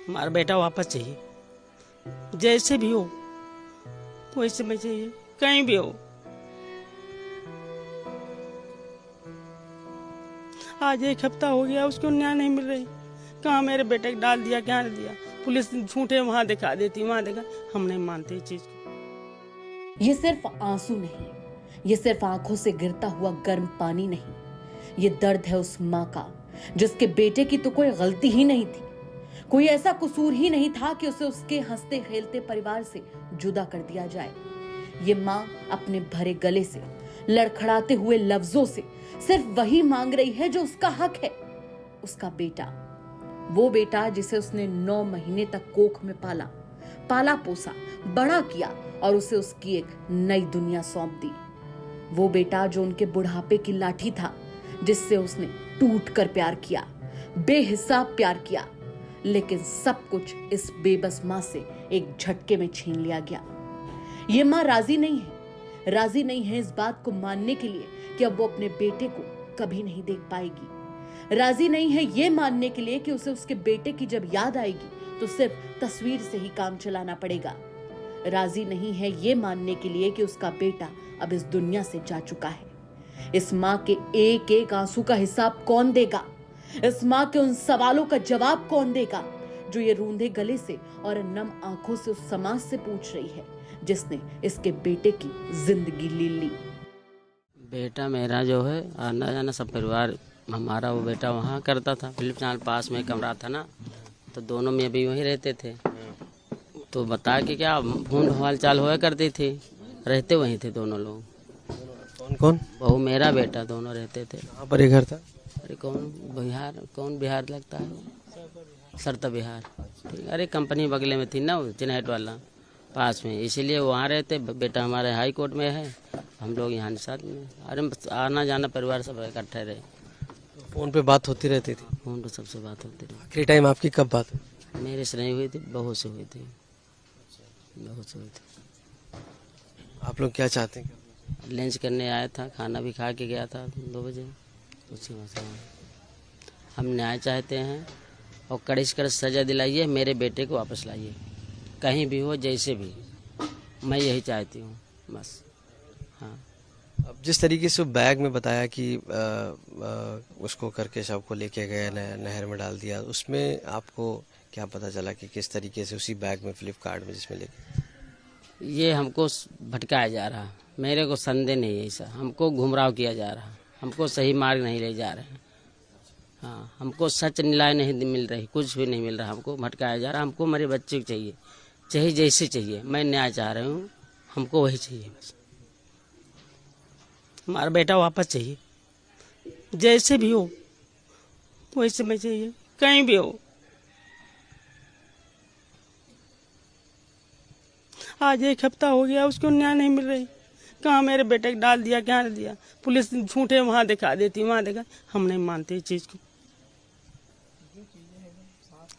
हमारा बेटा वापस चाहिए, जैसे भी हो वैसे में चाहिए, कहीं भी हो। आज 1 हफ्ता हो गया उसको न्याय नहीं मिल रही। कहाँ मेरे बेटे को डाल दिया, क्या नहीं दिया। पुलिस झूठे वहां दिखा देती, वहां दिखा। हम नहीं मानते इस चीज को। ये सिर्फ आंसू नहीं, ये सिर्फ आंखों से गिरता हुआ गर्म पानी नहीं, ये दर्द है उस माँ का जिसके बेटे की तो कोई गलती ही नहीं थी, कोई ऐसा कसूर ही नहीं था कि उसे उसके हंसते खेलते परिवार से जुदा कर दिया जाए। ये माँ अपने भरे गले से, लड़खड़ाते हुए लफ्जों से सिर्फ वही मांग रही है जो उसका हक है, उसका बेटा। वो बेटा जिसे उसने 9 महीने तक कोख में पाला पोसा, बड़ा किया और उसे उसकी एक नई दुनिया सौंप दी। वो बेटा जो उनके बुढ़ापे की लाठी था, जिससे उसने टूट कर प्यार किया, बेहिसाब प्यार किया, लेकिन सब कुछ इस बेबस माँ से एक झटके में छीन लिया गया। ये माँ राजी नहीं है इस बात को मानने के लिए कि अब वो अपने बेटे को कभी नहीं देख पाएगी। राजी नहीं है ये मानने के लिए कि उसे उसके बेटे की जब याद आएगी तो सिर्फ तस्वीर से ही काम चलाना पड़ेगा। राजी नहीं है ये मानने के लिए कि उसका बेटा अब इस दुनिया से जा चुका है। इस माँ के एक एक आंसू का हिसाब कौन देगा? इस माँ के उन सवालों का जवाब कौन देगा जो ये रूंधे गले से और नम आंखों से उस समाज से पूछ रही है जिसने इसके बेटे की जिंदगी ले ली। बेटा मेरा जो है आना जाना सब परिवार हमारा, वो बेटा वहाँ करता था, फिलिप चैनल पास में कमरा था ना, तो दोनों में भी वहीं रहते थे। तो बता के क्या फोन हाल चाल होया करती थी, रहते वहीं थे दोनों लोग। कौन कौन? बहू मेरा बेटा, दोनों रहते थे। कहाँ पर ये घर था? अरे कौन बिहार लगता है, सरता बिहार। ठीक, अरे कंपनी बगले में थी ना वो चिन्हट वाला पास में, इसीलिए वहाँ रहते। बेटा हमारे हाई कोर्ट में है, हम लोग यहाँ साथ में। अरे आना जाना परिवार सब इकट्ठे रहे। फोन पे बात होती रहती थी? फोन पे सबसे बात होती रही। आखिरी टाइम आपकी कब बात हुई? मेरे से नहीं हुई थी, बहू से हुई थी, बहू से हुई थी। आप लोग क्या चाहते हैं? लंच करने आया था, खाना भी खा के गया था 2 बजे। उसी में से हम न्याय चाहते हैं और कड़ी से कड़ी सजा दिलाइए, मेरे बेटे को वापस लाइए, कहीं भी हो जैसे भी। मैं यही चाहती हूँ बस। हाँ, अब जिस तरीके से बैग में बताया कि उसको करके शव को लेके गए, नहर में डाल दिया, उसमें आपको क्या पता चला कि किस तरीके से उसी बैग में फ्लिपकार्ट में जिसमें लेके? ये हमको भटकाया जा रहा, मेरे को संदेह नहीं है ऐसा, हमको घुमराव किया जा रहा, हमको सही मार्ग नहीं ले जा रहे हैं। हाँ, हमको सच न्याय नहीं मिल रही, कुछ भी नहीं मिल रहा, हमको भटकाया जा रहा। हमको मेरे बच्चे को चाहिए, चाहे जैसे चाहिए। मैं न्याय चाह रही हूँ, हमको वही चाहिए बस। हमारा बेटा वापस चाहिए, जैसे भी हो वैसे में चाहिए, कहीं भी हो। आज 1 हफ्ता हो गया उसको न्याय नहीं मिल रही। कहाँ मेरे बेटे को डाल दिया, क्या नहीं दिया। पुलिस झूठे वहां दिखा देती, वहां दिखा। हम नहीं मानते इस चीज को,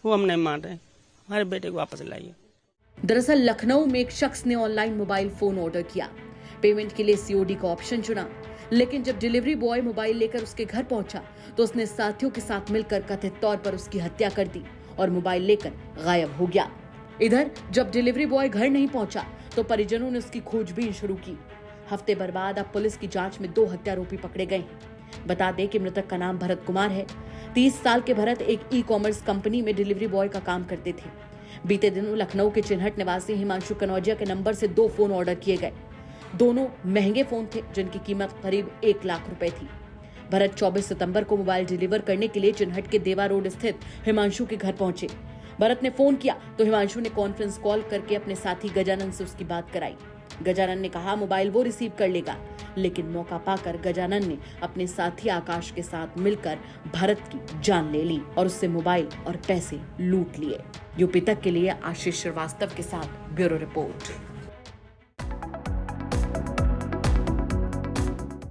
वो हम नहीं मान रहे। हमारे बेटे को वापस लाइए। दरअसल लखनऊ में एक शख्स ने ऑनलाइन मोबाइल फोन ऑर्डर किया, पेमेंट के लिए सीओडी का ऑप्शन चुना, लेकिन जब डिलीवरी बॉय मोबाइल लेकर उसके घर पहुंचा तो उसने साथियों के साथ मिलकर कथित तौर पर उसकी हत्या कर दी और मोबाइल लेकर गायब हो गया। इधर जब डिलीवरी बॉय घर नहीं पहुंचा तो परिजनों ने उसकी खोजबीन शुरू की। हफ्ते भर बाद अब पुलिस की जांच में 2 हत्यारोपी पकड़े गए। बता दें कि मृतक का नाम भरत कुमार है। 30 साल के भरत एक ई-कॉमर्स कंपनी में डिलीवरी बॉय का काम करते थे। बीते दिनों लखनऊ के चिन्हट निवासी हिमांशु कनौजिया के नंबर से 2 फोन ऑर्डर किए गए। दोनों महंगे फोन थे जिनकी कीमत करीब 1 लाख रुपए थी। भरत 24 सितंबर को मोबाइल डिलीवर करने के लिए चिन्हट के देवा रोड स्थित हिमांशु के घर पहुंचे। भरत ने फोन किया तो हिमांशु ने कॉन्फ्रेंस कॉल करके अपने साथी गजानन से उसकी बात कराई। गजानन ने कहा मोबाइल वो रिसीव कर लेगा, लेकिन मौका पाकर गजानन ने अपने साथी आकाश के साथ मिलकर भरत की जान ले ली और उससे मोबाइल और पैसे लूट लिए। यूपी तक के लिए आशीष श्रीवास्तव के साथ ब्यूरो रिपोर्ट।